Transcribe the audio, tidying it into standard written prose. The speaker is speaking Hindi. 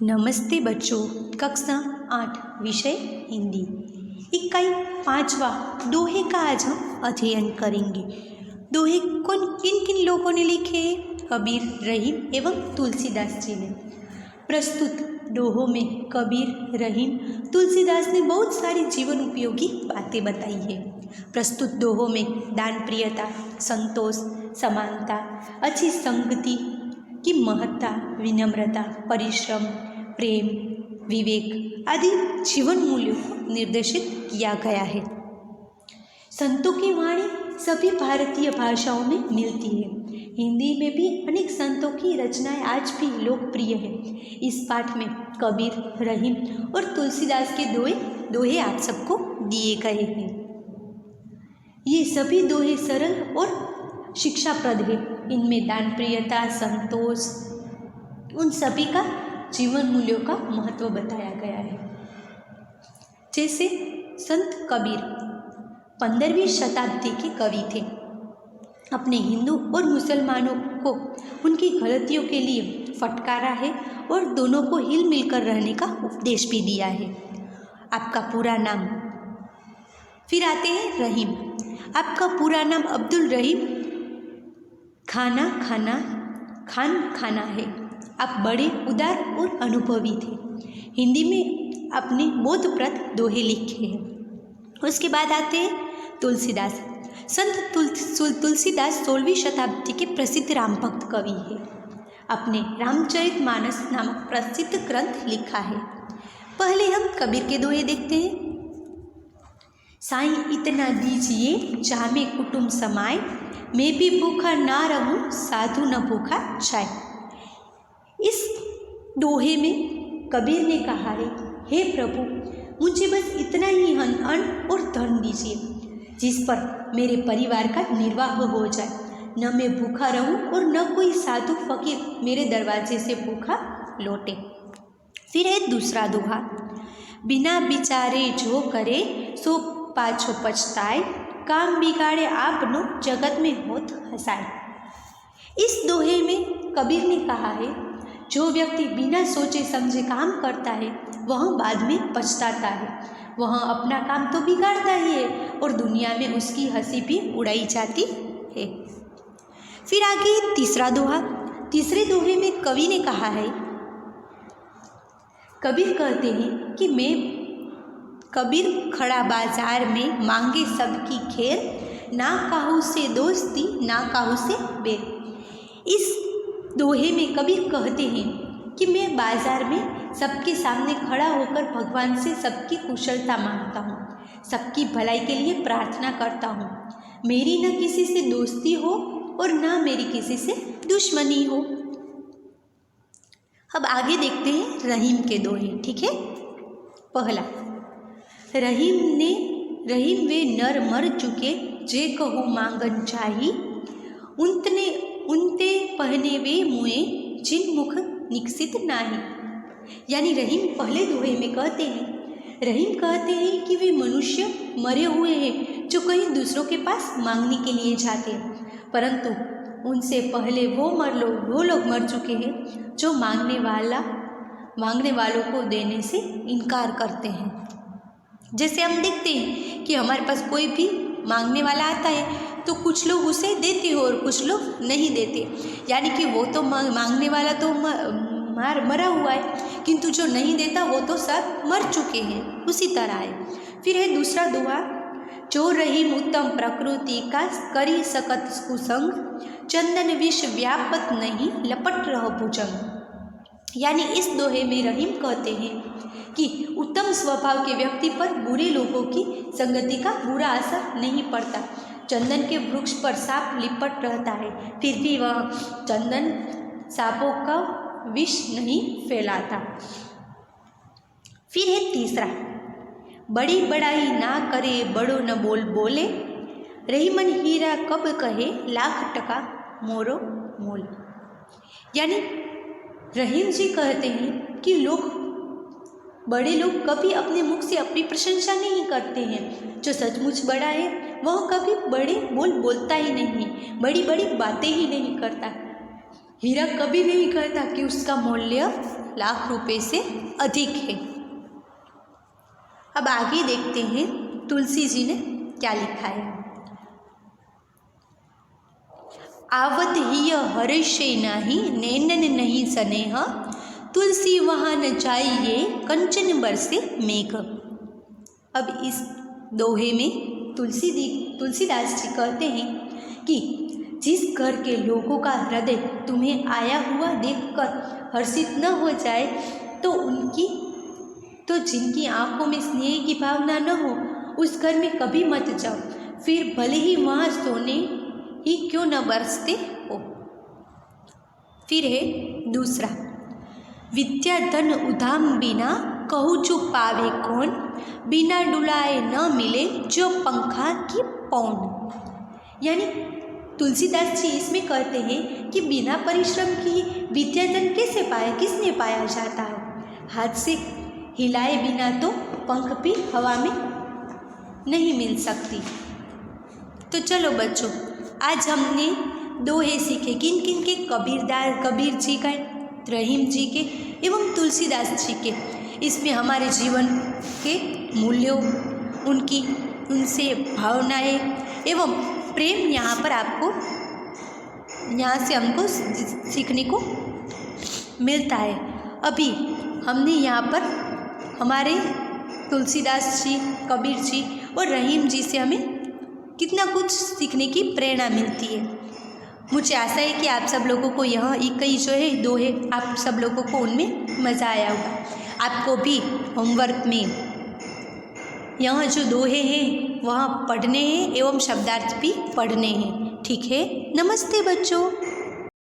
नमस्ते बच्चों। कक्षा 8 विषय हिंदी इकाई 5वां दोहे का आज हम अध्ययन करेंगे। दोहे किन किन लोगों ने लिखे हैं? कबीर, रहीम एवं तुलसीदास जी ने। प्रस्तुत दोहों में कबीर, रहीम, तुलसीदास ने बहुत सारी जीवन उपयोगी बातें बताई है। प्रस्तुत दोहों में दान प्रियता, संतोष, समानता, अच्छी संगति की महत्ता, विनम्रता, परिश्रम, प्रेम, विवेक आदि जीवन मूल्यों को निर्देशित किया गया है। संतों की वाणी सभी भारतीय भाषाओं में मिलती है। हिंदी में भी अनेक संतों की रचनाएं आज भी लोकप्रिय है। इस पाठ में कबीर, रहीम और तुलसीदास के दोहे आप सबको दिए गए हैं। ये सभी दोहे सरल और शिक्षाप्रद है। इनमें दान प्रियता, संतोष, उन सभी का जीवन मूल्यों का महत्व बताया गया है। जैसे संत कबीर 15वीं शताब्दी के कवि थे। अपने हिंदू और मुसलमानों को उनकी गलतियों के लिए फटकारा है और दोनों को हिल मिलकर रहने का उपदेश भी दिया है। आपका पूरा नाम, फिर आते हैं रहीम। आपका पूरा नाम अब्दुल रहीम खाना है। आप बड़े उदार और अनुभवी थे। हिंदी में आपने बोधप्रद दोहे लिखे हैं। उसके बाद आते हैं तुलसीदास। संत तुलसीदास 16वीं शताब्दी के प्रसिद्ध राम भक्त कवि है। अपने रामचरितमानस नामक प्रसिद्ध ग्रंथ लिखा है। पहले हम कबीर के दोहे देखते हैं। साईं इतना दीजिए जामे कुटुंब समाए, मैं भी भूखा ना रहूं साधु न भूखा जाए। इस दोहे में कबीर ने कहा है, हे प्रभु, मुझे बस इतना ही अन्न और धन दीजिए जिस पर मेरे परिवार का निर्वाह हो जाए। न मैं भूखा रहूं और न कोई साधु फकीर मेरे दरवाजे से भूखा लौटे। फिर है दूसरा दोहा। बिना विचारे जो करे सो पाछो पछताए, काम बिगाड़े आपनो जगत में होत हसाए। इस दोहे में कबीर ने कहा है, जो व्यक्ति बिना सोचे समझे काम करता है वह बाद में पछताता है। वह अपना काम तो बिगाड़ता ही है और दुनिया में उसकी हंसी भी उड़ाई जाती है। फिर आगे तीसरा दोहा। तीसरे दोहे में कवि ने कहा है, कबीर कहते हैं कि कबीर खड़ा बाजार में मांगे सबकी खेर, ना काहू से दोस्ती ना काहू से बैर। इस दोहे में कबीर कहते हैं कि मैं बाजार में सबके सामने खड़ा होकर भगवान से सबकी कुशलता मांगता हूँ, सबकी भलाई के लिए प्रार्थना करता हूँ। मेरी न किसी से दोस्ती हो और न मेरी किसी से दुश्मनी हो। अब आगे देखते हैं रहीम के दोहे। ठीक है। पहला, रहीम वे नर मर चुके जे कहू मांगन चाही, उनते पहने वे मुए जिन मुख निकसित नाही। यानी रहीम पहले दोहे में कहते हैं कि वे मनुष्य मरे हुए हैं जो कहीं दूसरों के पास मांगने के लिए जाते हैं, परंतु उनसे पहले वो लोग मर चुके हैं जो मांगने वालों को देने से इनकार करते हैं। जैसे हम देखते हैं कि हमारे पास कोई भी मांगने वाला आता है तो कुछ लोग उसे देते हैं और कुछ लोग नहीं देते। यानी कि वो तो मांगने वाला तो मरा हुआ है, किंतु जो नहीं देता वो तो सब मर चुके हैं। उसी तरह है। फिर है दूसरा दोहा। जो रहीम उत्तम प्रकृति का करी सकत कुसंग, चंदन विष व्यापत नहीं लपट रह भुजंग। यानी इस दोहे में रहीम कहते हैं कि उत्तम स्वभाव के व्यक्ति पर बुरे लोगों की संगति का बुरा असर नहीं पड़ता। चंदन के वृक्ष पर सांप लिपट रहता है, फिर भी वह चंदन सांपों का विष नहीं फैलाता। फिर है तीसरा। बड़ी बड़ाई ना करे बड़ो न बोले, रहीमन हीरा कब कहे लाख टका मोरो मोल। यानी रहीम जी कहते हैं कि बड़े लोग कभी अपने मुख से अपनी प्रशंसा नहीं करते हैं। जो सचमुच बड़ा है वह कभी बड़े बोलता ही नहीं, बड़ी बड़ी बातें ही नहीं करता। हीरा कभी नहीं कहता कि उसका मूल्य लाख रुपए से अधिक है। अब आगे देखते हैं तुलसी जी ने क्या लिखा है। आवत हिय हर्षे नाही, नैनन नहीं स्नेह, तुलसी वहाँ न जाइए, कंचन बरसे मेघ। अब इस दोहे में तुलसीदास जी कहते हैं कि जिस घर के लोगों का हृदय तुम्हें आया हुआ देखकर हर्षित न हो जाए, तो जिनकी आंखों में स्नेह की भावना न हो, उस घर में कभी मत जाओ, फिर भले ही वहाँ सोने ही क्यों न बरसते हो। फिर है दूसरा, विद्या धन उधाम बिना, कहूँ जो पावे कौन, बिना डुलाए न मिले जो पंखा की पौन। यानी तुलसीदास जी इसमें कहते हैं कि बिना परिश्रम की विद्या धन कैसे पाया, किसने पाया जाता है। हाथ से हिलाए बिना तो पंख भी हवा में नहीं मिल सकती। तो चलो बच्चों, आज हमने दोहे सीखे, किन किन के, कबीर जी का, रहीम जी के एवं तुलसीदास जी के। इसमें हमारे जीवन के मूल्यों, उनसे भावनाएं एवं प्रेम यहाँ से हमको सीखने को मिलता है। अभी हमने यहाँ पर हमारे तुलसीदास जी, कबीर जी और रहीम जी से हमें कितना कुछ सीखने की प्रेरणा मिलती है। मुझे आशा है कि आप सब लोगों को यह कई जो है दोहे, आप सब लोगों को उनमें मज़ा आया होगा। आपको भी होमवर्क में यहाँ जो दोहे हैं वह पढ़ने हैं एवं शब्दार्थ भी पढ़ने हैं। ठीक है, नमस्ते बच्चों।